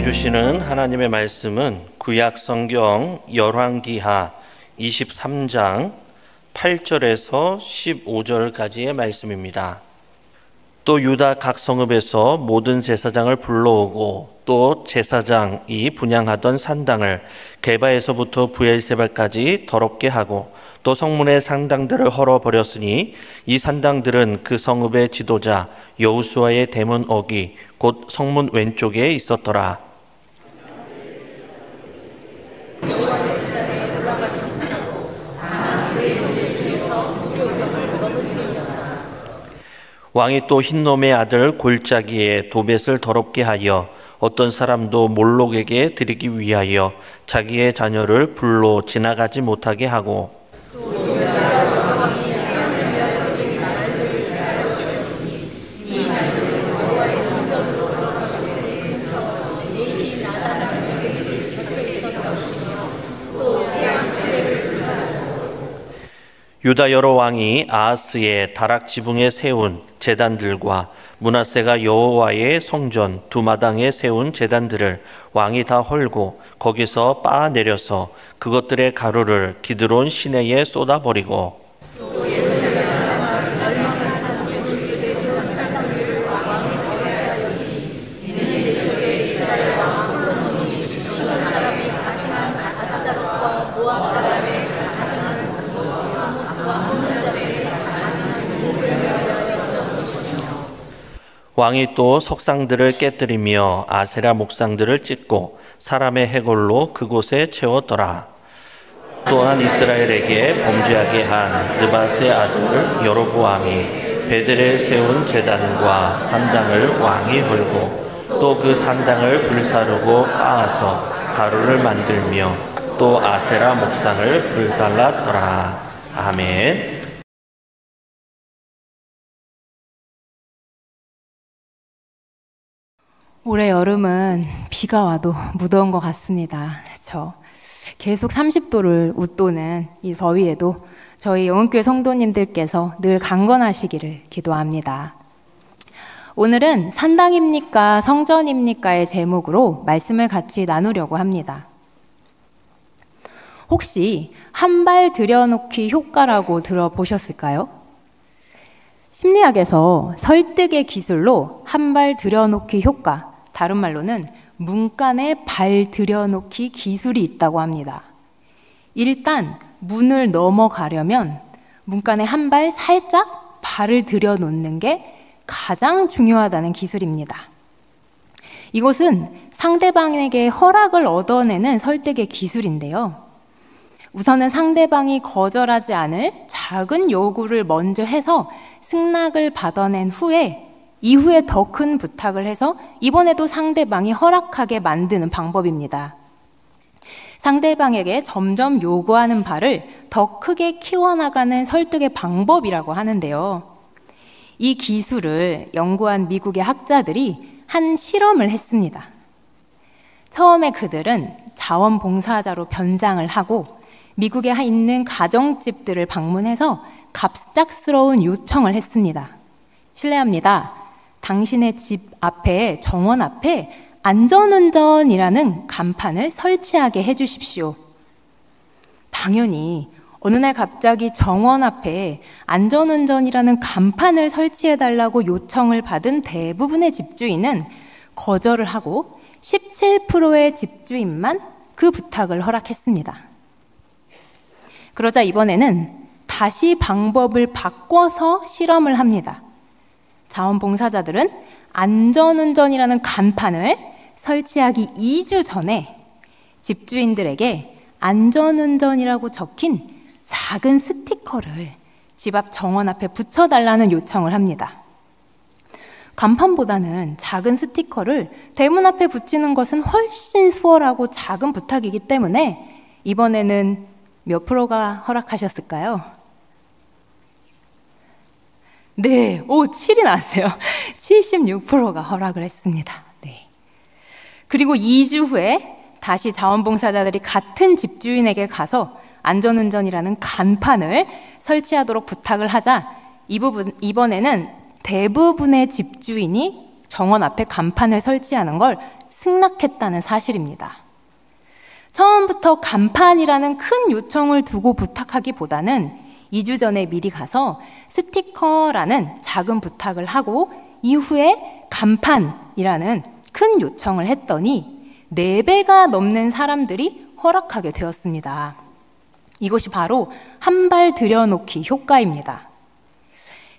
주시는 하나님의 말씀은 구약 성경 열왕기하 23장 8절에서 15절까지의 말씀입니다. 또 유다 각 성읍에서 모든 제사장을 불러오고 또 제사장이 분향하던 산당을 게바에서부터 브엘세바까지 더럽게 하고 또 성문의 산당들을 헐어버렸으니 이 산당들은 그 성읍의 지도자 여호수아의 대문 어기 곧 성문 왼쪽에 있었더라. 왕이 또 흰놈의 아들 골짜기에 도벳을 더럽게 하여 어떤 사람도 몰록에게 드리기 위하여 자기의 자녀를 불로 지나가지 못하게 하고 유다 여러 왕이 아하스의 다락 지붕에 세운 제단들과 므낫세가 여호와의 성전 두 마당에 세운 제단들을 왕이 다 헐고 거기서 빻아 내려서 그것들의 가루를 기드론 시내에 쏟아버리고 왕이 또 석상들을 깨뜨리며 아세라 목상들을 찢고 사람의 해골로 그곳에 채웠더라. 또한 이스라엘에게 범죄하게 한 느밧의 아들 여로보암이 베델에 세운 제단과 산당을 왕이 헐고 또 그 산당을 불사르고 빻아서 가루를 만들며 또 아세라 목상을 불살랐더라. 아멘. 올해 여름은 비가 와도 무더운 것 같습니다. 그렇죠? 계속 30도를 웃도는 이 더위에도 저희 영흥교회 성도님들께서 늘 강건하시기를 기도합니다. 오늘은 산당입니까 성전입니까의 제목으로 말씀을 같이 나누려고 합니다. 혹시 한 발 들여놓기 효과라고 들어보셨을까요? 심리학에서 설득의 기술로 한 발 들여놓기 효과, 다른 말로는 문간에 발 들여놓기 기술이 있다고 합니다. 일단 문을 넘어가려면 문간에 한 발 살짝 발을 들여놓는 게 가장 중요하다는 기술입니다. 이것은 상대방에게 허락을 얻어내는 설득의 기술인데요. 우선은 상대방이 거절하지 않을 작은 요구를 먼저 해서 승낙을 받아낸 후에 이후에 더 큰 부탁을 해서 이번에도 상대방이 허락하게 만드는 방법입니다. 상대방에게 점점 요구하는 바를 더 크게 키워나가는 설득의 방법이라고 하는데요. 이 기술을 연구한 미국의 학자들이 한 실험을 했습니다. 처음에 그들은 자원봉사자로 변장을 하고 미국에 있는 가정집들을 방문해서 갑작스러운 요청을 했습니다. 실례합니다. 당신의 집 앞에, 정원 앞에 안전운전이라는 간판을 설치하게 해주십시오. 당연히 어느 날 갑자기 정원 앞에 안전운전이라는 간판을 설치해달라고 요청을 받은 대부분의 집주인은 거절을 하고 17%의 집주인만 그 부탁을 허락했습니다. 그러자 이번에는 다시 방법을 바꿔서 실험을 합니다. 자원봉사자들은 안전운전이라는 간판을 설치하기 2주 전에 집주인들에게 안전운전이라고 적힌 작은 스티커를 집 앞 정원 앞에 붙여달라는 요청을 합니다. 간판보다는 작은 스티커를 대문 앞에 붙이는 것은 훨씬 수월하고 작은 부탁이기 때문에 이번에는 몇 프로가 허락하셨을까요? 네, 7이 나왔어요. 76%가 허락을 했습니다. 네. 그리고 2주 후에 다시 자원봉사자들이 같은 집주인에게 가서 안전운전이라는 간판을 설치하도록 부탁을 하자 이번에는 대부분의 집주인이 정원 앞에 간판을 설치하는 걸 승낙했다는 사실입니다. 처음부터 간판이라는 큰 요청을 두고 부탁하기보다는 2주 전에 미리 가서 스티커라는 작은 부탁을 하고 이후에 간판이라는 큰 요청을 했더니 4배가 넘는 사람들이 허락하게 되었습니다. 이것이 바로 한 발 들여놓기 효과입니다.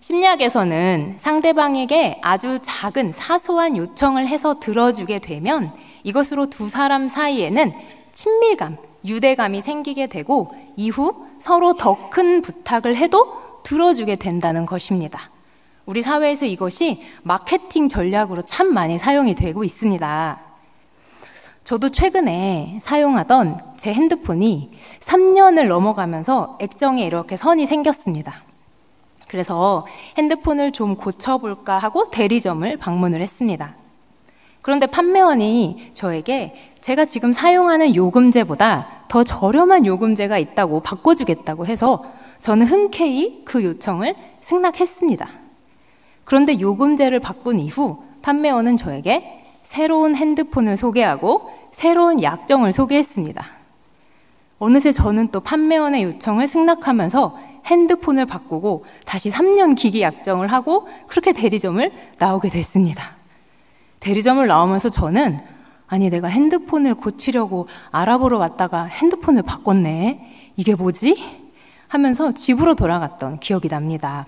심리학에서는 상대방에게 아주 작은 사소한 요청을 해서 들어주게 되면 이것으로 두 사람 사이에는 친밀감, 유대감이 생기게 되고 이후 서로 더 큰 부탁을 해도 들어주게 된다는 것입니다. 우리 사회에서 이것이 마케팅 전략으로 참 많이 사용이 되고 있습니다. 저도 최근에 사용하던 제 핸드폰이 3년을 넘어가면서 액정에 이렇게 선이 생겼습니다. 그래서 핸드폰을 좀 고쳐볼까 하고 대리점을 방문을 했습니다. 그런데 판매원이 저에게 제가 지금 사용하는 요금제보다 더 저렴한 요금제가 있다고 바꿔주겠다고 해서 저는 흔쾌히 그 요청을 승낙했습니다. 그런데 요금제를 바꾼 이후 판매원은 저에게 새로운 핸드폰을 소개하고 새로운 약정을 소개했습니다. 어느새 저는 또 판매원의 요청을 승낙하면서 핸드폰을 바꾸고 다시 3년 기기 약정을 하고 그렇게 대리점을 나오게 됐습니다. 대리점을 나오면서 저는 아니 내가 핸드폰을 고치려고 알아보러 왔다가 핸드폰을 바꿨네. 이게 뭐지? 하면서 집으로 돌아갔던 기억이 납니다.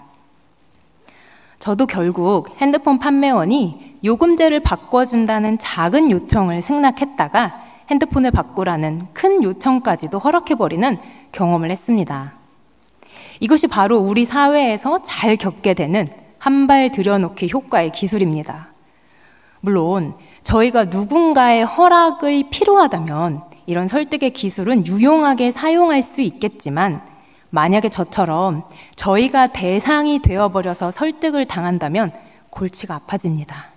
저도 결국 핸드폰 판매원이 요금제를 바꿔준다는 작은 요청을 승낙했다가 핸드폰을 바꾸라는 큰 요청까지도 허락해버리는 경험을 했습니다. 이것이 바로 우리 사회에서 잘 겪게 되는 한 발 들여놓기 효과의 기술입니다. 물론 저희가 누군가의 허락이 필요하다면 이런 설득의 기술은 유용하게 사용할 수 있겠지만 만약에 저처럼 저희가 대상이 되어버려서 설득을 당한다면 골치가 아파집니다.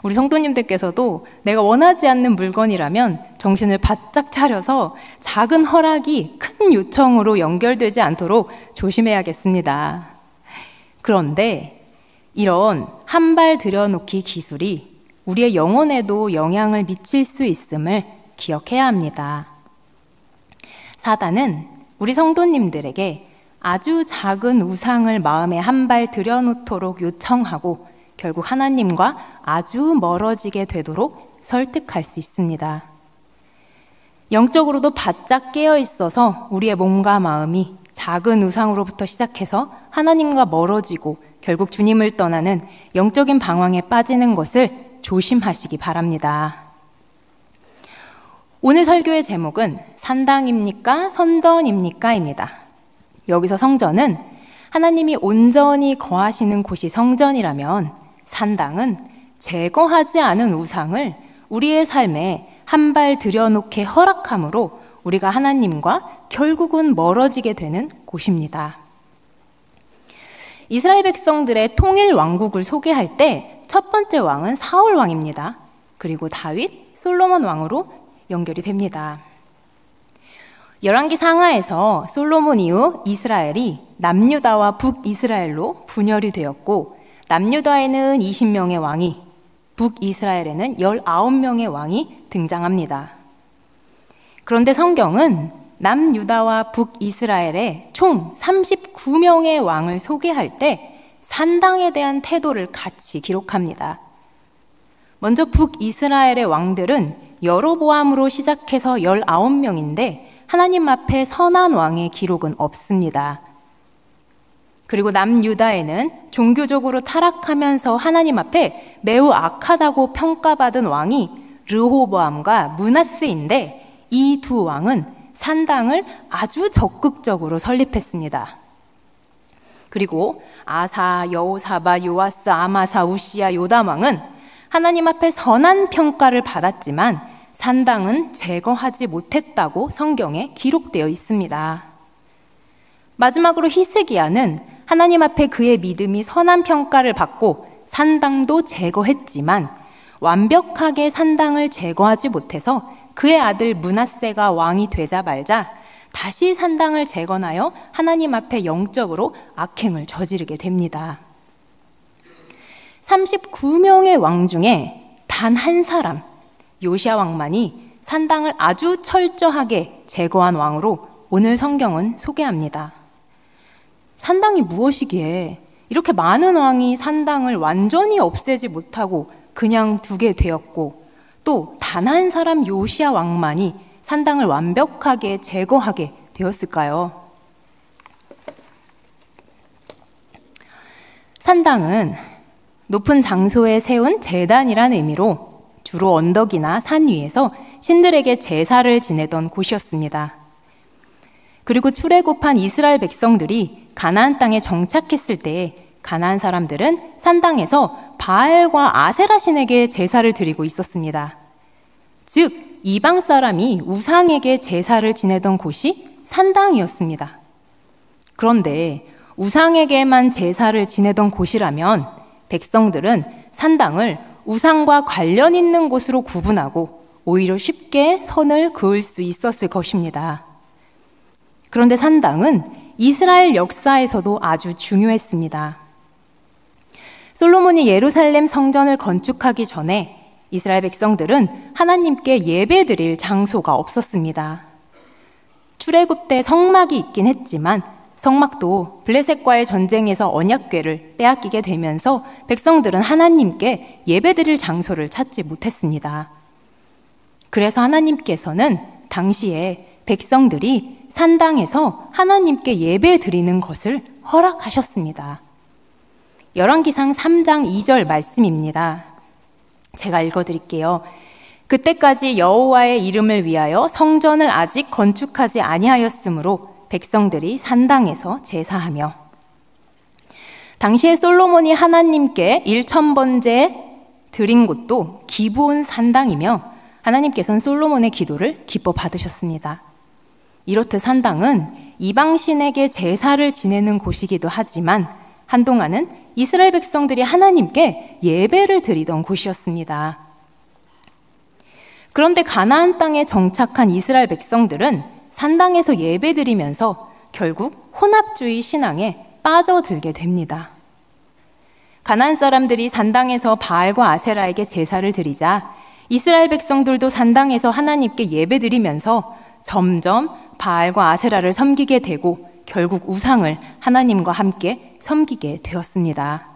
우리 성도님들께서도 내가 원하지 않는 물건이라면 정신을 바짝 차려서 작은 허락이 큰 요청으로 연결되지 않도록 조심해야겠습니다. 그런데 이런 한 발 들여놓기 기술이 우리의 영혼에도 영향을 미칠 수 있음을 기억해야 합니다. 사단은 우리 성도님들에게 아주 작은 우상을 마음에 한 발 들여놓도록 요청하고 결국 하나님과 아주 멀어지게 되도록 설득할 수 있습니다. 영적으로도 바짝 깨어 있어서 우리의 몸과 마음이 작은 우상으로부터 시작해서 하나님과 멀어지고 결국 주님을 떠나는 영적인 방황에 빠지는 것을 조심하시기 바랍니다. 오늘 설교의 제목은 산당입니까? 선전입니까? 입니다. 여기서 성전은 하나님이 온전히 거하시는 곳이 성전이라면 산당은 제거하지 않은 우상을 우리의 삶에 한 발 들여놓게 허락함으로 우리가 하나님과 결국은 멀어지게 되는 곳입니다. 이스라엘 백성들의 통일 왕국을 소개할 때 첫 번째 왕은 사울 왕입니다. 그리고 다윗, 솔로몬 왕으로 연결이 됩니다. 열왕기 상하에서 솔로몬 이후 이스라엘이 남유다와 북이스라엘로 분열이 되었고 남유다에는 20명의 왕이, 북이스라엘에는 19명의 왕이 등장합니다. 그런데 성경은 남유다와 북이스라엘의 총 39명의 왕을 소개할 때 산당에 대한 태도를 같이 기록합니다. 먼저 북이스라엘의 왕들은 여로보암으로 시작해서 19명인데 하나님 앞에 선한 왕의 기록은 없습니다. 그리고 남유다에는 종교적으로 타락하면서 하나님 앞에 매우 악하다고 평가받은 왕이 르호보암과 므낫세인데 이 두 왕은 산당을 아주 적극적으로 설립했습니다. 그리고 아사, 여호사밧, 요아스, 아마사, 우시야, 요담 왕은 하나님 앞에 선한 평가를 받았지만 산당은 제거하지 못했다고 성경에 기록되어 있습니다. 마지막으로 히스기야는 하나님 앞에 그의 믿음이 선한 평가를 받고 산당도 제거했지만 완벽하게 산당을 제거하지 못해서 그의 아들 므낫세가 왕이 되자 말자 다시 산당을 재건하여 하나님 앞에 영적으로 악행을 저지르게 됩니다. 39명의 왕 중에 단 한 사람, 요시야 왕만이 산당을 아주 철저하게 제거한 왕으로 오늘 성경은 소개합니다. 산당이 무엇이기에 이렇게 많은 왕이 산당을 완전히 없애지 못하고 그냥 두게 되었고, 또 단 한 사람 요시야 왕만이 산당을 완벽하게 제거하게 되었을까요? 산당은 높은 장소에 세운 제단이라는 의미로 주로 언덕이나 산 위에서 신들에게 제사를 지내던 곳이었습니다. 그리고 출애굽한 이스라엘 백성들이 가나안 땅에 정착했을 때 가나안 사람들은 산당에서 바알과 아세라 신에게 제사를 드리고 있었습니다. 즉 이방 사람이 우상에게 제사를 지내던 곳이 산당이었습니다. 그런데 우상에게만 제사를 지내던 곳이라면 백성들은 산당을 우상과 관련 있는 곳으로 구분하고 오히려 쉽게 선을 그을 수 있었을 것입니다. 그런데 산당은 이스라엘 역사에서도 아주 중요했습니다. 솔로몬이 예루살렘 성전을 건축하기 전에 이스라엘 백성들은 하나님께 예배드릴 장소가 없었습니다. 출애굽 때 성막이 있긴 했지만 성막도 블레셋과의 전쟁에서 언약궤를 빼앗기게 되면서 백성들은 하나님께 예배드릴 장소를 찾지 못했습니다. 그래서 하나님께서는 당시에 백성들이 산당에서 하나님께 예배드리는 것을 허락하셨습니다. 열왕기상 3장 2절 말씀입니다. 제가 읽어드릴게요. 그때까지 여호와의 이름을 위하여 성전을 아직 건축하지 아니하였으므로 백성들이 산당에서 제사하며. 당시에 솔로몬이 하나님께 1,000번째 드린 곳도 기브온 산당이며 하나님께서는 솔로몬의 기도를 기뻐 받으셨습니다. 이렇듯 산당은 이방신에게 제사를 지내는 곳이기도 하지만 한동안은 이스라엘 백성들이 하나님께 예배를 드리던 곳이었습니다. 그런데 가나안 땅에 정착한 이스라엘 백성들은 산당에서 예배드리면서 결국 혼합주의 신앙에 빠져들게 됩니다. 가나안 사람들이 산당에서 바알과 아세라에게 제사를 드리자 이스라엘 백성들도 산당에서 하나님께 예배드리면서 점점 바알과 아세라를 섬기게 되고 결국 우상을 하나님과 함께 섬기게 되었습니다.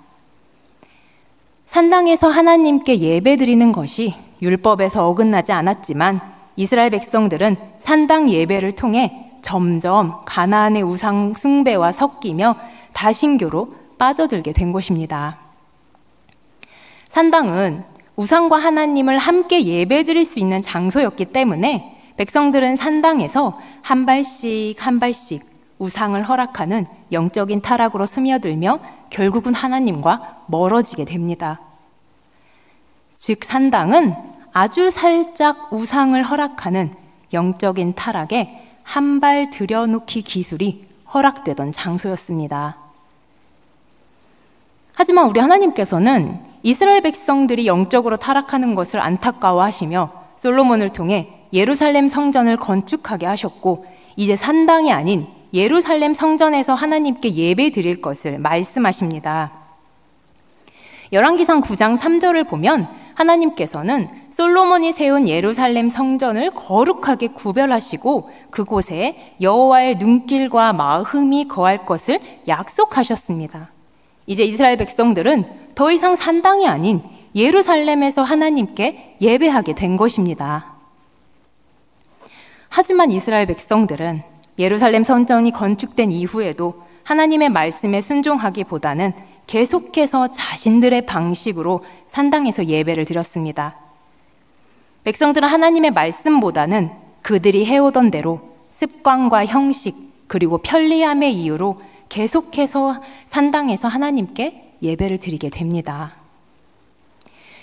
산당에서 하나님께 예배드리는 것이 율법에서 어긋나지 않았지만 이스라엘 백성들은 산당 예배를 통해 점점 가나안의 우상 숭배와 섞이며 다신교로 빠져들게 된 것입니다. 산당은 우상과 하나님을 함께 예배드릴 수 있는 장소였기 때문에 백성들은 산당에서 한 발씩 한 발씩 우상을 허락하는 영적인 타락으로 스며들며 결국은 하나님과 멀어지게 됩니다. 즉 산당은 아주 살짝 우상을 허락하는 영적인 타락에 한 발 들여놓기 기술이 허락되던 장소였습니다. 하지만 우리 하나님께서는 이스라엘 백성들이 영적으로 타락하는 것을 안타까워하시며 솔로몬을 통해 예루살렘 성전을 건축하게 하셨고 이제 산당이 아닌 예루살렘 성전에서 하나님께 예배 드릴 것을 말씀하십니다. 열왕기상 9장 3절을 보면 하나님께서는 솔로몬이 세운 예루살렘 성전을 거룩하게 구별하시고 그곳에 여호와의 눈길과 마음이 거할 것을 약속하셨습니다. 이제 이스라엘 백성들은 더 이상 산당이 아닌 예루살렘에서 하나님께 예배하게 된 것입니다. 하지만 이스라엘 백성들은 예루살렘 성전이 건축된 이후에도 하나님의 말씀에 순종하기보다는 계속해서 자신들의 방식으로 산당에서 예배를 드렸습니다. 백성들은 하나님의 말씀보다는 그들이 해오던 대로 습관과 형식 그리고 편리함의 이유로 계속해서 산당에서 하나님께 예배를 드리게 됩니다.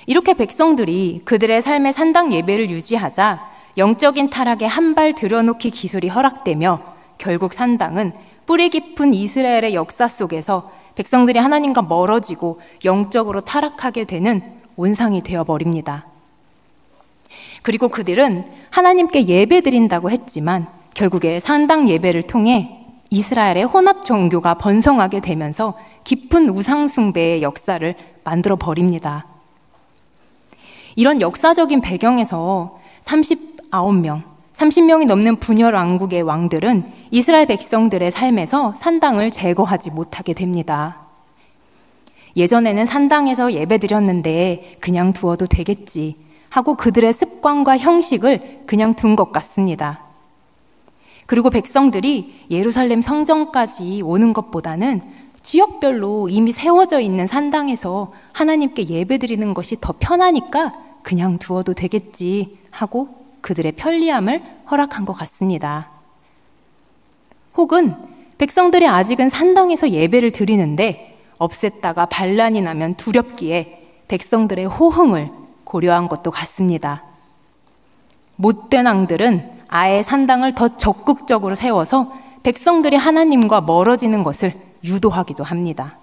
이렇게 백성들이 그들의 삶의 산당 예배를 유지하자 영적인 타락에 한 발 들여놓기 기술이 허락되며 결국 산당은 뿌리 깊은 이스라엘의 역사 속에서 백성들이 하나님과 멀어지고 영적으로 타락하게 되는 온상이 되어버립니다. 그리고 그들은 하나님께 예배드린다고 했지만 결국에 산당 예배를 통해 이스라엘의 혼합 종교가 번성하게 되면서 깊은 우상 숭배의 역사를 만들어 버립니다. 이런 역사적인 배경에서 30명이 넘는 분열 왕국의 왕들은 이스라엘 백성들의 삶에서 산당을 제거하지 못하게 됩니다. 예전에는 산당에서 예배드렸는데 그냥 두어도 되겠지 하고 그들의 습관과 형식을 그냥 둔 것 같습니다. 그리고 백성들이 예루살렘 성전까지 오는 것보다는 지역별로 이미 세워져 있는 산당에서 하나님께 예배드리는 것이 더 편하니까 그냥 두어도 되겠지 하고 그들의 편리함을 허락한 것 같습니다. 혹은 백성들이 아직은 산당에서 예배를 드리는데 없앴다가 반란이 나면 두렵기에 백성들의 호응을 고려한 것도 같습니다. 못된 왕들은 아예 산당을 더 적극적으로 세워서 백성들이 하나님과 멀어지는 것을 유도하기도 합니다.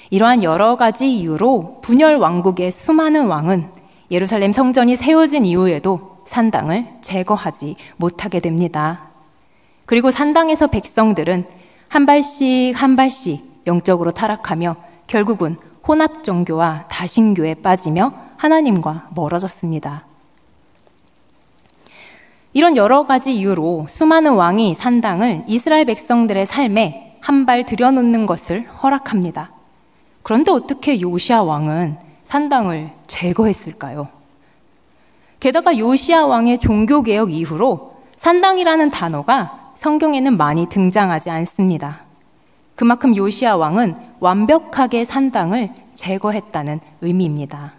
이러한 여러 가지 이유로 분열 왕국의 수많은 왕은 예루살렘 성전이 세워진 이후에도 산당을 제거하지 못하게 됩니다. 그리고 산당에서 백성들은 한 발씩 영적으로 타락하며 결국은 혼합 종교와 다신교에 빠지며 하나님과 멀어졌습니다. 이런 여러 가지 이유로 수많은 왕이 산당을 이스라엘 백성들의 삶에 한 발 들여놓는 것을 허락합니다. 그런데 어떻게 요시야 왕은 산당을 제거했을까요? 게다가 요시야 왕의 종교개혁 이후로 산당이라는 단어가 성경에는 많이 등장하지 않습니다. 그만큼 요시야 왕은 완벽하게 산당을 제거했다는 의미입니다.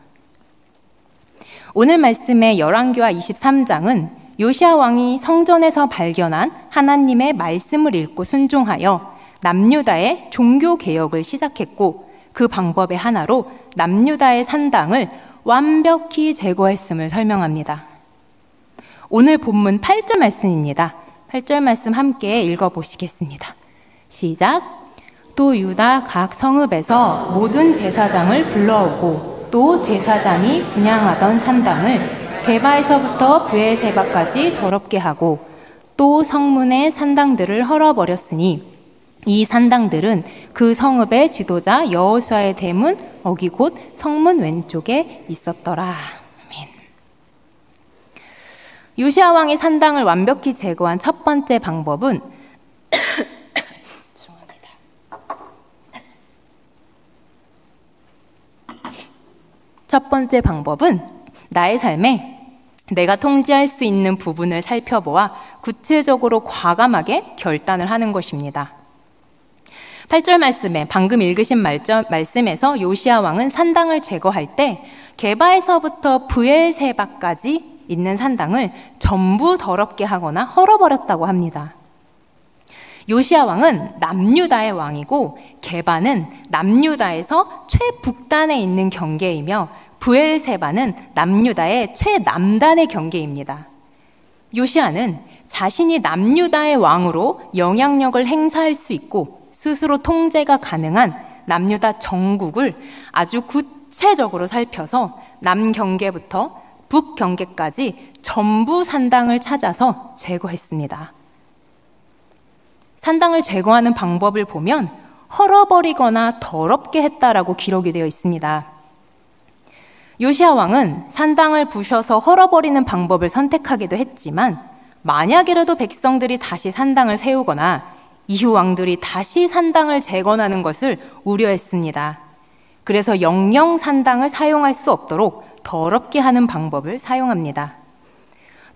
오늘 말씀의 열왕기하 23장은 요시야 왕이 성전에서 발견한 하나님의 말씀을 읽고 순종하여 남유다의 종교개혁을 시작했고 그 방법의 하나로 남유다의 산당을 완벽히 제거했음을 설명합니다. 오늘 본문 8절 말씀입니다. 8절 말씀 함께 읽어보시겠습니다. 시작! 또 유다 각 성읍에서 모든 제사장을 불러오고 또 제사장이 분향하던 산당을 게바에서부터 브에세바까지 더럽게 하고 또 성문의 산당들을 헐어버렸으니 이 산당들은 그 성읍의 지도자 여호수아의 대문 어기 곧 성문 왼쪽에 있었더라. 아멘. 요시야 왕이 산당을 완벽히 제거한 첫 번째 방법은 나의 삶에 내가 통제할 수 있는 부분을 살펴보아 구체적으로 과감하게 결단을 하는 것입니다. 8절 말씀에 방금 읽으신 말씀에서 요시야 왕은 산당을 제거할 때 게바에서부터 브엘세바까지 있는 산당을 전부 더럽게 하거나 헐어버렸다고 합니다. 요시야 왕은 남유다의 왕이고 게바는 남유다에서 최북단에 있는 경계이며 브엘세바는 남유다의 최남단의 경계입니다. 요시야는 자신이 남유다의 왕으로 영향력을 행사할 수 있고 스스로 통제가 가능한 남유다 전국을 아주 구체적으로 살펴서 남경계부터 북경계까지 전부 산당을 찾아서 제거했습니다. 산당을 제거하는 방법을 보면 헐어버리거나 더럽게 했다라고 기록이 되어 있습니다. 요시야 왕은 산당을 부셔서 헐어버리는 방법을 선택하기도 했지만 만약이라도 백성들이 다시 산당을 세우거나 이후 왕들이 다시 산당을 재건하는 것을 우려했습니다. 그래서 영영 산당을 사용할 수 없도록 더럽게 하는 방법을 사용합니다.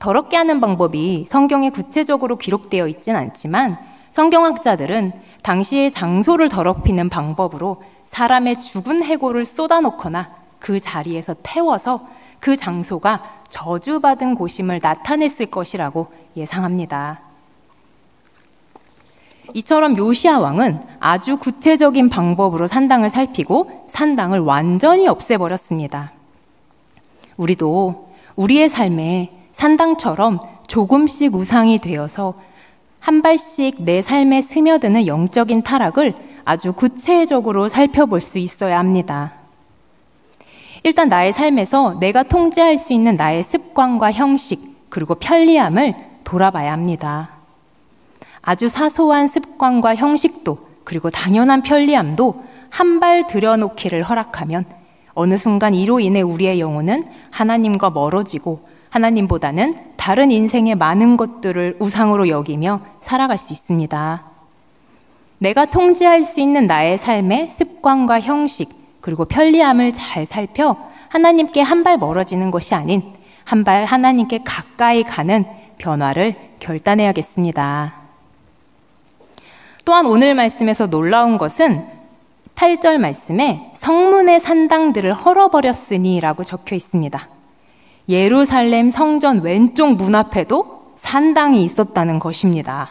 더럽게 하는 방법이 성경에 구체적으로 기록되어 있진 않지만 성경학자들은 당시의 장소를 더럽히는 방법으로 사람의 죽은 해골을 쏟아놓거나 그 자리에서 태워서 그 장소가 저주받은 곳임을 나타냈을 것이라고 예상합니다. 이처럼 요시야 왕은 아주 구체적인 방법으로 산당을 살피고 산당을 완전히 없애버렸습니다. 우리도 우리의 삶에 산당처럼 조금씩 우상이 되어서 한 발씩 내 삶에 스며드는 영적인 타락을 아주 구체적으로 살펴볼 수 있어야 합니다. 일단 나의 삶에서 내가 통제할 수 있는 나의 습관과 형식 그리고 편리함을 돌아봐야 합니다. 아주 사소한 습관과 형식도 그리고 당연한 편리함도 한 발 들여놓기를 허락하면 어느 순간 이로 인해 우리의 영혼은 하나님과 멀어지고 하나님보다는 다른 인생의 많은 것들을 우상으로 여기며 살아갈 수 있습니다. 내가 통제할 수 있는 나의 삶의 습관과 형식 그리고 편리함을 잘 살펴 하나님께 한 발 멀어지는 것이 아닌 한 발 하나님께 가까이 가는 변화를 결단해야겠습니다. 또한 오늘 말씀에서 놀라운 것은 8절 말씀에 성문의 산당들을 헐어버렸으니 라고 적혀 있습니다. 예루살렘 성전 왼쪽 문 앞에도 산당이 있었다는 것입니다.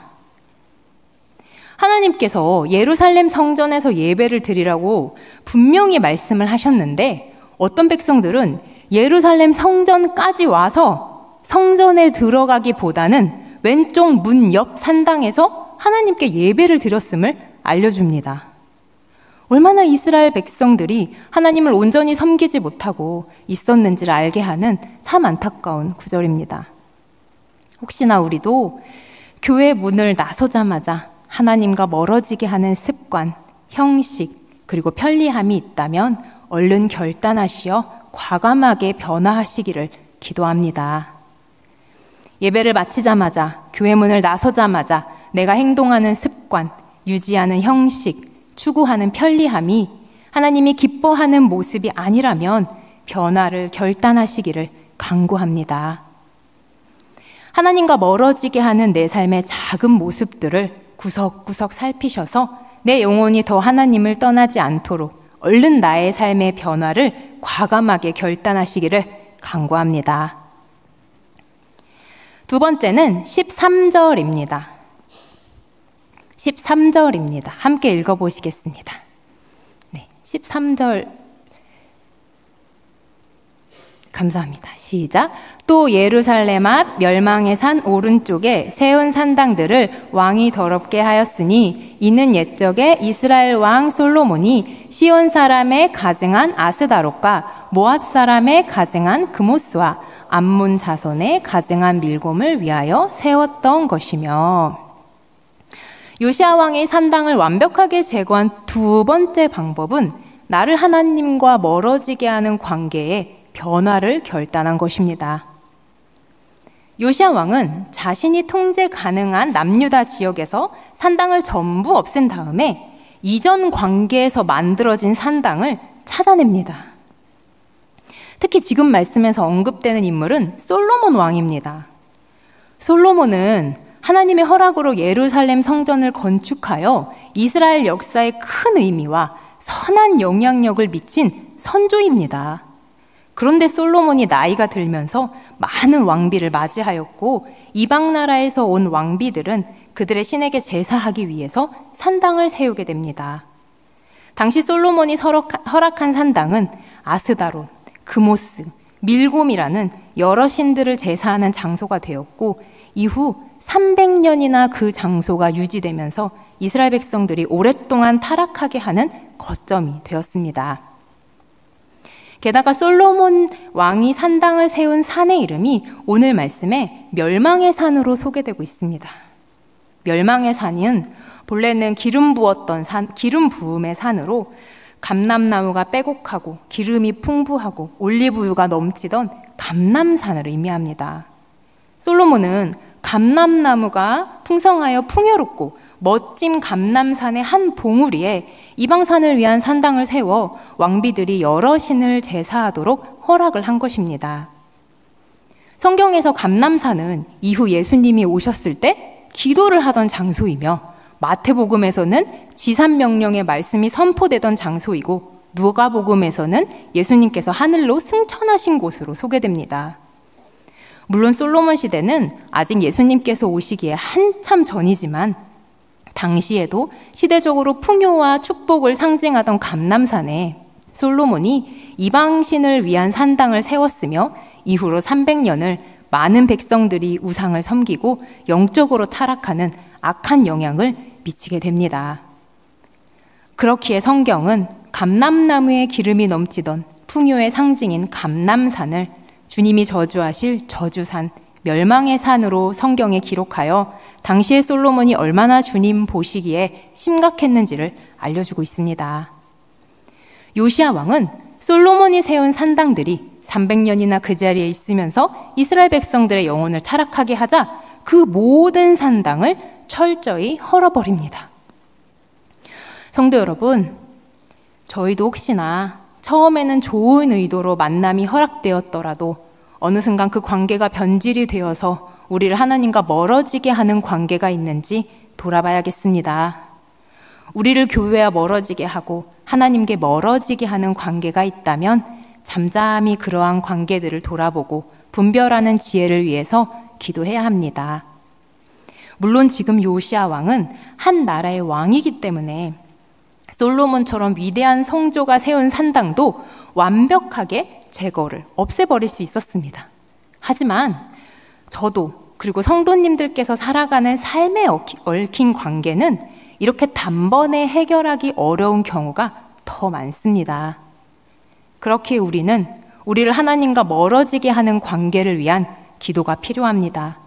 하나님께서 예루살렘 성전에서 예배를 드리라고 분명히 말씀을 하셨는데 어떤 백성들은 예루살렘 성전까지 와서 성전에 들어가기보다는 왼쪽 문 옆 산당에서 하나님께 예배를 드렸음을 알려줍니다. 얼마나 이스라엘 백성들이 하나님을 온전히 섬기지 못하고 있었는지를 알게 하는 참 안타까운 구절입니다. 혹시나 우리도 교회 문을 나서자마자 하나님과 멀어지게 하는 습관, 형식, 그리고 편리함이 있다면 얼른 결단하시어 과감하게 변화하시기를 기도합니다. 예배를 마치자마자, 교회 문을 나서자마자 내가 행동하는 습관, 유지하는 형식, 추구하는 편리함이 하나님이 기뻐하는 모습이 아니라면 변화를 결단하시기를 간구합니다. 하나님과 멀어지게 하는 내 삶의 작은 모습들을 구석구석 살피셔서 내 영혼이 더 하나님을 떠나지 않도록 얼른 나의 삶의 변화를 과감하게 결단하시기를 간구합니다. 두 번째는 13절입니다. 13절입니다. 함께 읽어보시겠습니다. 네, 13절 감사합니다. 시작. 또 예루살렘 앞 멸망의 산 오른쪽에 세운 산당들을 왕이 더럽게 하였으니 이는 옛적에 이스라엘 왕 솔로몬이 시온 사람의 가증한 아스다롯과 모압 사람의 가증한 그모스와 암몬 자손의 가증한 밀곰을 위하여 세웠던 것이며, 요시야 왕이 산당을 완벽하게 제거한 두 번째 방법은 나를 하나님과 멀어지게 하는 관계에 변화를 결단한 것입니다. 요시야 왕은 자신이 통제 가능한 남유다 지역에서 산당을 전부 없앤 다음에 이전 관계에서 만들어진 산당을 찾아냅니다. 특히 지금 말씀에서 언급되는 인물은 솔로몬 왕입니다. 솔로몬은 하나님의 허락으로 예루살렘 성전을 건축하여 이스라엘 역사에 큰 의미와 선한 영향력을 미친 선조입니다. 그런데 솔로몬이 나이가 들면서 많은 왕비를 맞이하였고 이방 나라에서 온 왕비들은 그들의 신에게 제사하기 위해서 산당을 세우게 됩니다. 당시 솔로몬이 허락한 산당은 아스다롯, 그모스, 밀곰이라는 여러 신들을 제사하는 장소가 되었고 이후 300년이나 그 장소가 유지되면서 이스라엘 백성들이 오랫동안 타락하게 하는 거점이 되었습니다. 게다가 솔로몬 왕이 산당을 세운 산의 이름이 오늘 말씀에 멸망의 산으로 소개되고 있습니다. 멸망의 산은 본래는 기름 부음의 산으로 감람나무가 빼곡하고 기름이 풍부하고 올리브유가 넘치던 감람산을 의미합니다. 솔로몬은 감람나무가 풍성하여 풍요롭고 멋진 감람산의 한 봉우리에 이방산을 위한 산당을 세워 왕비들이 여러 신을 제사하도록 허락을 한 것입니다. 성경에서 감람산은 이후 예수님이 오셨을 때 기도를 하던 장소이며 마태복음에서는 지산명령의 말씀이 선포되던 장소이고 누가복음에서는 예수님께서 하늘로 승천하신 곳으로 소개됩니다. 물론 솔로몬 시대는 아직 예수님께서 오시기에 한참 전이지만 당시에도 시대적으로 풍요와 축복을 상징하던 감람산에 솔로몬이 이방신을 위한 산당을 세웠으며 이후로 300년을 많은 백성들이 우상을 섬기고 영적으로 타락하는 악한 영향을 미치게 됩니다. 그렇기에 성경은 감람나무의 기름이 넘치던 풍요의 상징인 감람산을 주님이 저주하실 저주산, 멸망의 산으로 성경에 기록하여 당시의 솔로몬이 얼마나 주님 보시기에 심각했는지를 알려주고 있습니다. 요시야 왕은 솔로몬이 세운 산당들이 300년이나 그 자리에 있으면서 이스라엘 백성들의 영혼을 타락하게 하자 그 모든 산당을 철저히 헐어버립니다. 성도 여러분, 저희도 혹시나 처음에는 좋은 의도로 만남이 허락되었더라도 어느 순간 그 관계가 변질이 되어서 우리를 하나님과 멀어지게 하는 관계가 있는지 돌아봐야겠습니다. 우리를 교회와 멀어지게 하고 하나님께 멀어지게 하는 관계가 있다면 잠잠히 그러한 관계들을 돌아보고 분별하는 지혜를 위해서 기도해야 합니다. 물론 지금 요시야 왕은 한 나라의 왕이기 때문에 솔로몬처럼 위대한 성조가 세운 산당도 완벽하게 제거를 없애버릴 수 있었습니다. 하지만 저도 그리고 성도님들께서 살아가는 삶에 얽힌 관계는 이렇게 단번에 해결하기 어려운 경우가 더 많습니다. 그렇기에 우리는 우리를 하나님과 멀어지게 하는 관계를 위한 기도가 필요합니다.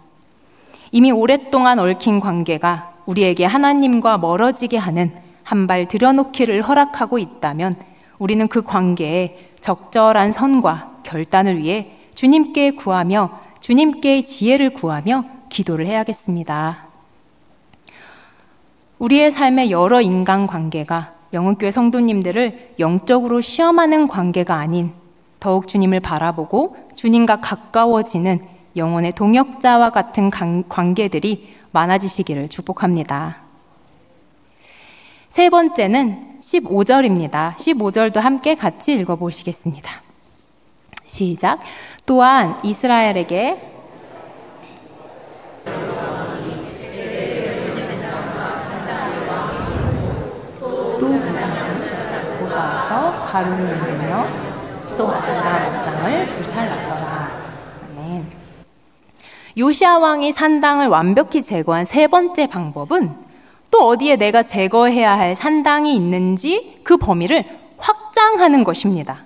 이미 오랫동안 얽힌 관계가 우리에게 하나님과 멀어지게 하는 한 발 들여놓기를 허락하고 있다면 우리는 그 관계에 적절한 선과 결단을 위해 주님께 구하며 주님께 지혜를 구하며 기도를 해야겠습니다. 우리의 삶의 여러 인간관계가 영혼교회 성도님들을 영적으로 시험하는 관계가 아닌 더욱 주님을 바라보고 주님과 가까워지는 영혼의 동역자와 같은 관계들이 많아지시기를 축복합니다. 세 번째는 15절입니다. 15절도 함께 같이 읽어보시겠습니다. 시작. 또한 이스라엘에게 또 고다에서 가루를 만들며 또 아사람상을 불살랐더라. 아멘. 요시야 왕이 산당을 완벽히 제거한 세 번째 방법은 또 어디에 내가 제거해야 할 산당이 있는지 그 범위를 확장하는 것입니다.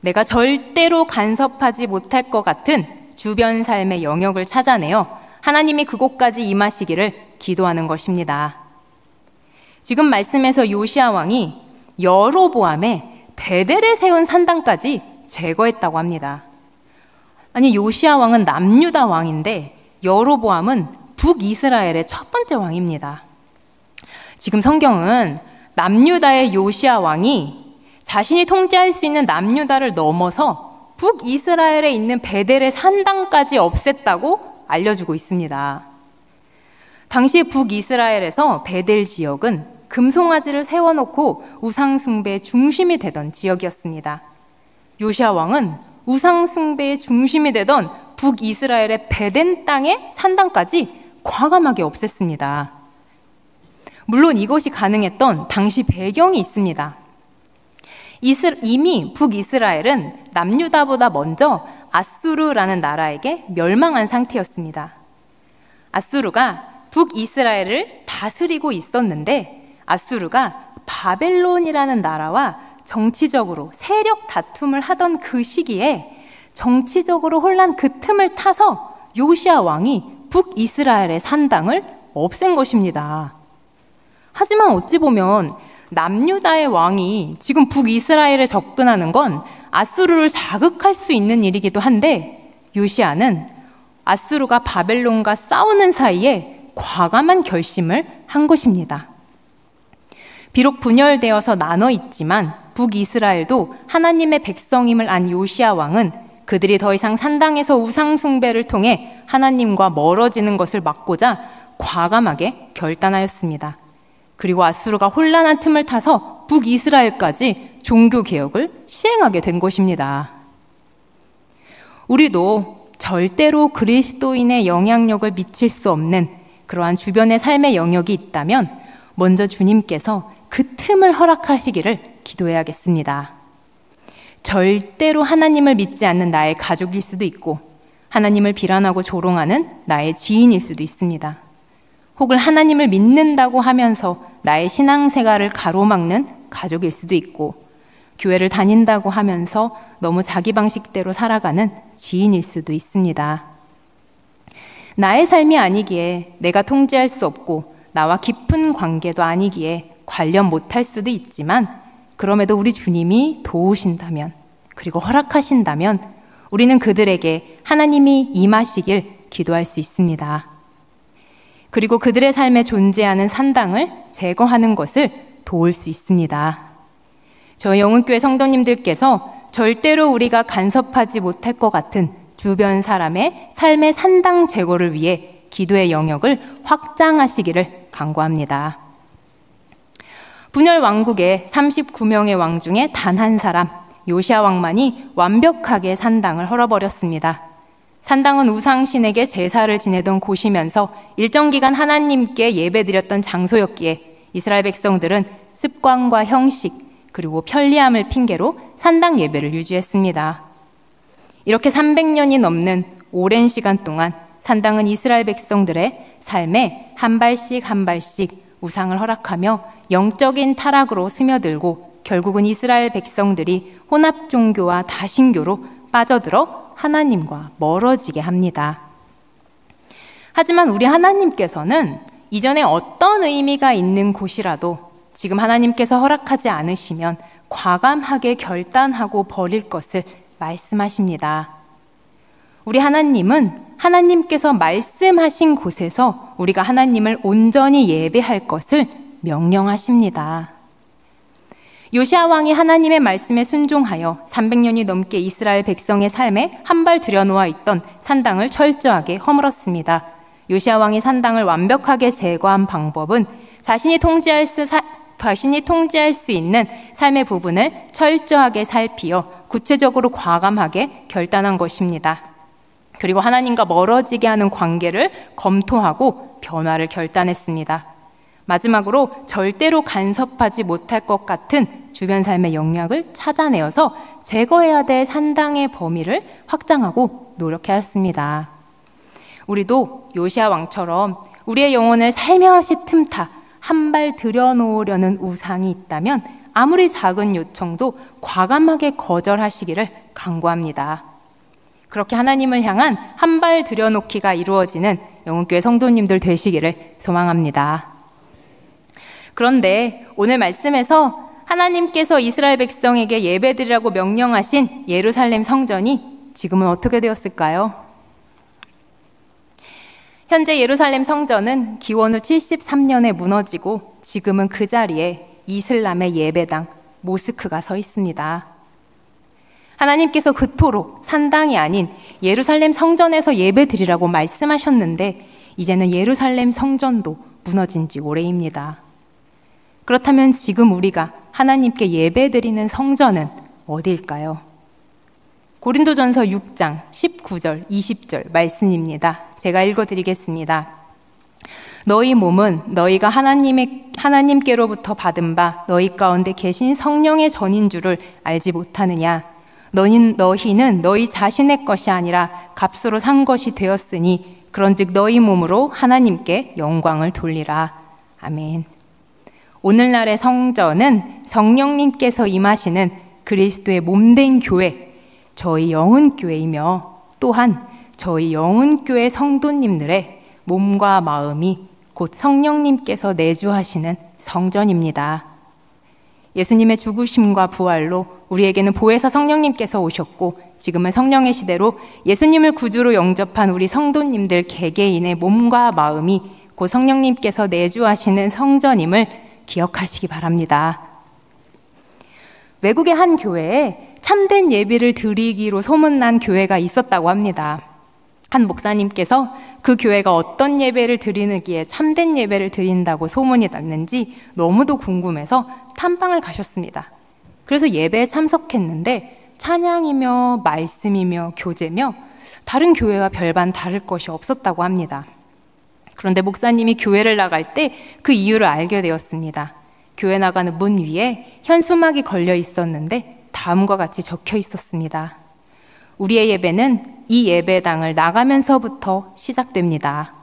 내가 절대로 간섭하지 못할 것 같은 주변 삶의 영역을 찾아내어 하나님이 그곳까지 임하시기를 기도하는 것입니다. 지금 말씀에서 요시야 왕이 여로보암의 베델에 세운 산당까지 제거했다고 합니다. 아니, 요시야 왕은 남유다 왕인데 여로보암은 북이스라엘의 첫 번째 왕입니다. 지금 성경은 남유다의 요시야 왕이 자신이 통제할 수 있는 남유다를 넘어서 북이스라엘에 있는 베델의 산당까지 없앴다고 알려주고 있습니다. 당시 북이스라엘에서 베델 지역은 금송아지를 세워놓고 우상숭배의 중심이 되던 지역이었습니다. 요시야 왕은 우상숭배의 중심이 되던 북이스라엘의 베덴 땅의 산당까지 과감하게 없앴습니다. 물론 이것이 가능했던 당시 배경이 있습니다. 이미 북이스라엘은 남유다보다 먼저 아수르라는 나라에게 멸망한 상태였습니다. 아수르가 북이스라엘을 다스리고 있었는데 아수르가 바벨론이라는 나라와 정치적으로 세력 다툼을 하던 그 시기에 정치적으로 혼란 그 틈을 타서 요시야 왕이 북이스라엘의 산당을 없앤 것입니다. 하지만 어찌 보면 남유다의 왕이 지금 북이스라엘에 접근하는 건 아수르를 자극할 수 있는 일이기도 한데 요시야는 아수르가 바벨론과 싸우는 사이에 과감한 결심을 한 것입니다. 비록 분열되어서 나눠 있지만 북이스라엘도 하나님의 백성임을 안 요시야 왕은 그들이 더 이상 산당에서 우상 숭배를 통해 하나님과 멀어지는 것을 막고자 과감하게 결단하였습니다. 그리고 아수르가 혼란한 틈을 타서 북이스라엘까지 종교개혁을 시행하게 된 것입니다. 우리도 절대로 그리스도인의 영향력을 미칠 수 없는 그러한 주변의 삶의 영역이 있다면 먼저 주님께서 그 틈을 허락하시기를 기도해야겠습니다. 절대로 하나님을 믿지 않는 나의 가족일 수도 있고 하나님을 비난하고 조롱하는 나의 지인일 수도 있습니다. 혹은 하나님을 믿는다고 하면서 나의 신앙생활을 가로막는 가족일 수도 있고 교회를 다닌다고 하면서 너무 자기 방식대로 살아가는 지인일 수도 있습니다. 나의 삶이 아니기에 내가 통제할 수 없고 나와 깊은 관계도 아니기에 관련 못할 수도 있지만 그럼에도 우리 주님이 도우신다면, 그리고 허락하신다면 우리는 그들에게 하나님이 임하시길 기도할 수 있습니다. 그리고 그들의 삶에 존재하는 산당을 제거하는 것을 도울 수 있습니다. 저희 영흥교회 성도님들께서 절대로 우리가 간섭하지 못할 것 같은 주변 사람의 삶의 산당 제거를 위해 기도의 영역을 확장하시기를 간구합니다. 분열 왕국의 39명의 왕 중에 단 한 사람, 요시야 왕만이 완벽하게 산당을 헐어버렸습니다. 산당은 우상신에게 제사를 지내던 곳이면서 일정 기간 하나님께 예배드렸던 장소였기에 이스라엘 백성들은 습관과 형식 그리고 편리함을 핑계로 산당 예배를 유지했습니다. 이렇게 300년이 넘는 오랜 시간 동안 산당은 이스라엘 백성들의 삶에 한 발씩 한 발씩 우상을 허락하며 영적인 타락으로 스며들고 결국은 이스라엘 백성들이 혼합 종교와 다신교로 빠져들어 하나님과 멀어지게 합니다. 하지만 우리 하나님께서는 이전에 어떤 의미가 있는 곳이라도 지금 하나님께서 허락하지 않으시면 과감하게 결단하고 버릴 것을 말씀하십니다. 우리 하나님은 하나님께서 말씀하신 곳에서 우리가 하나님을 온전히 예배할 것을 명령하십니다. 요시야 왕이 하나님의 말씀에 순종하여 300년이 넘게 이스라엘 백성의 삶에 한 발 들여놓아 있던 산당을 철저하게 허물었습니다. 요시야 왕이 산당을 완벽하게 제거한 방법은 자신이 통제할 수 있는 삶의 부분을 철저하게 살피어 구체적으로 과감하게 결단한 것입니다. 그리고 하나님과 멀어지게 하는 관계를 검토하고 변화를 결단했습니다. 마지막으로 절대로 간섭하지 못할 것 같은 주변 삶의 영역을 찾아내어서 제거해야 될 산당의 범위를 확장하고 노력하였습니다. 우리도 요시야 왕처럼 우리의 영혼을 살며시 틈타 한 발 들여놓으려는 우상이 있다면 아무리 작은 요청도 과감하게 거절하시기를 간구합니다. 그렇게 하나님을 향한 한 발 들여놓기가 이루어지는 영흥교회 성도님들 되시기를 소망합니다. 그런데 오늘 말씀에서 하나님께서 이스라엘 백성에게 예배드리라고 명령하신 예루살렘 성전이 지금은 어떻게 되었을까요? 현재 예루살렘 성전은 기원 후 73년에 무너지고 지금은 그 자리에 이슬람의 예배당 모스크가 서 있습니다. 하나님께서 그토록 산당이 아닌 예루살렘 성전에서 예배드리라고 말씀하셨는데 이제는 예루살렘 성전도 무너진 지 오래입니다. 그렇다면 지금 우리가 하나님께 예배드리는 성전은 어디일까요? 고린도전서 6장 19절 20절 말씀입니다. 제가 읽어드리겠습니다. 너희 몸은 너희가 하나님께로부터 받은 바 너희 가운데 계신 성령의 전인 줄을 알지 못하느냐? 너희는 너희 자신의 것이 아니라 값으로 산 것이 되었으니 그런즉 너희 몸으로 하나님께 영광을 돌리라. 아멘. 오늘날의 성전은 성령님께서 임하시는 그리스도의 몸된 교회, 저희 영흥교회이며 또한 저희 영흥교회 성도님들의 몸과 마음이 곧 성령님께서 내주하시는 성전입니다. 예수님의 죽으심과 부활로 우리에게는 보혜사 성령님께서 오셨고 지금은 성령의 시대로 예수님을 구주로 영접한 우리 성도님들 개개인의 몸과 마음이 곧 성령님께서 내주하시는 성전임을 기억하시기 바랍니다. 외국의 한 교회에 참된 예배를 드리기로 소문난 교회가 있었다고 합니다. 한 목사님께서 그 교회가 어떤 예배를 드리기에 참된 예배를 드린다고 소문이 났는지 너무도 궁금해서 탐방을 가셨습니다. 그래서 예배에 참석했는데 찬양이며 말씀이며 교제며 다른 교회와 별반 다를 것이 없었다고 합니다. 그런데 목사님이 교회를 나갈 때 그 이유를 알게 되었습니다. 교회 나가는 문 위에 현수막이 걸려 있었는데 다음과 같이 적혀 있었습니다. 우리의 예배는 이 예배당을 나가면서부터 시작됩니다.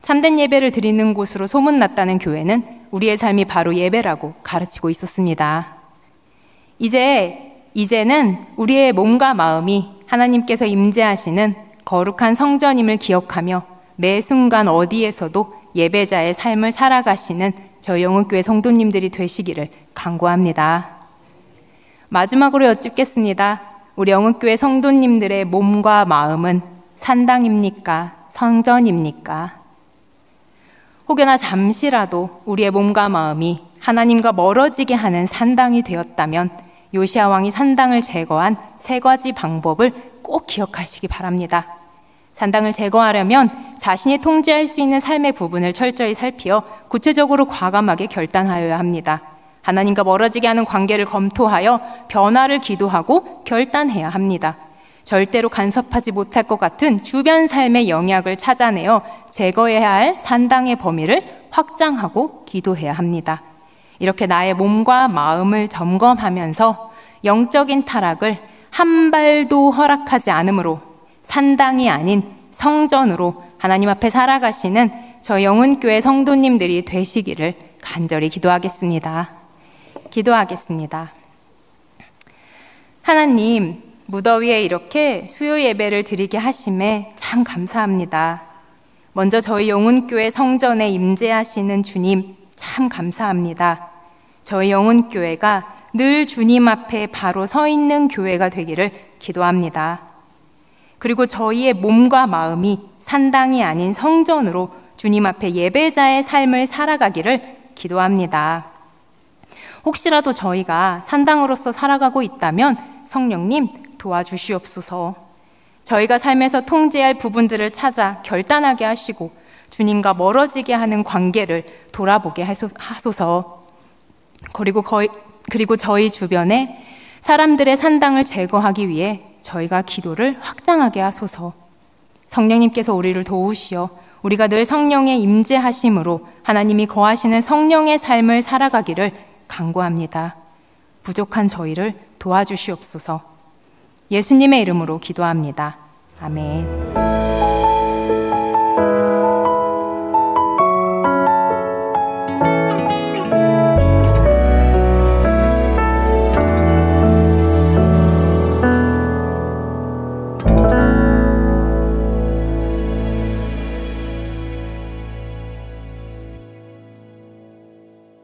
참된 예배를 드리는 곳으로 소문났다는 교회는 우리의 삶이 바로 예배라고 가르치고 있었습니다. 이제는 우리의 몸과 마음이 하나님께서 임재하시는 거룩한 성전임을 기억하며 매 순간 어디에서도 예배자의 삶을 살아가시는 저희 영흥교회 성도님들이 되시기를 간구합니다. 마지막으로 여쭙겠습니다. 우리 영흥교회 성도님들의 몸과 마음은 산당입니까? 성전입니까? 혹여나 잠시라도 우리의 몸과 마음이 하나님과 멀어지게 하는 산당이 되었다면 요시야 왕이 산당을 제거한 3가지 방법을 꼭 기억하시기 바랍니다. 산당을 제거하려면 자신이 통제할 수 있는 삶의 부분을 철저히 살피어 구체적으로 과감하게 결단하여야 합니다. 하나님과 멀어지게 하는 관계를 검토하여 변화를 기도하고 결단해야 합니다. 절대로 간섭하지 못할 것 같은 주변 삶의 영향을 찾아내어 제거해야 할 산당의 범위를 확장하고 기도해야 합니다. 이렇게 나의 몸과 마음을 점검하면서 영적인 타락을 한 발도 허락하지 않으므로 산당이 아닌 성전으로 하나님 앞에 살아가시는 저희 영흥교회 성도님들이 되시기를 간절히 기도하겠습니다. 기도하겠습니다. 하나님, 무더위에 이렇게 수요 예배를 드리게 하심에 참 감사합니다. 먼저 저희 영흥교회 성전에 임재하시는 주님 참 감사합니다. 저희 영흥교회가 늘 주님 앞에 바로 서 있는 교회가 되기를 기도합니다. 그리고 저희의 몸과 마음이 산당이 아닌 성전으로 주님 앞에 예배자의 삶을 살아가기를 기도합니다. 혹시라도 저희가 산당으로서 살아가고 있다면 성령님 도와주시옵소서. 저희가 삶에서 통제할 부분들을 찾아 결단하게 하시고 주님과 멀어지게 하는 관계를 돌아보게 하소서. 그리고 저희 주변에 사람들의 산당을 제거하기 위해 저희가 기도를 확장하게 하소서. 성령님께서 우리를 도우시어 우리가 늘 성령의 임재하심으로 하나님이 거하시는 성령의 삶을 살아가기를 간구합니다. 부족한 저희를 도와주시옵소서. 예수님의 이름으로 기도합니다. 아멘.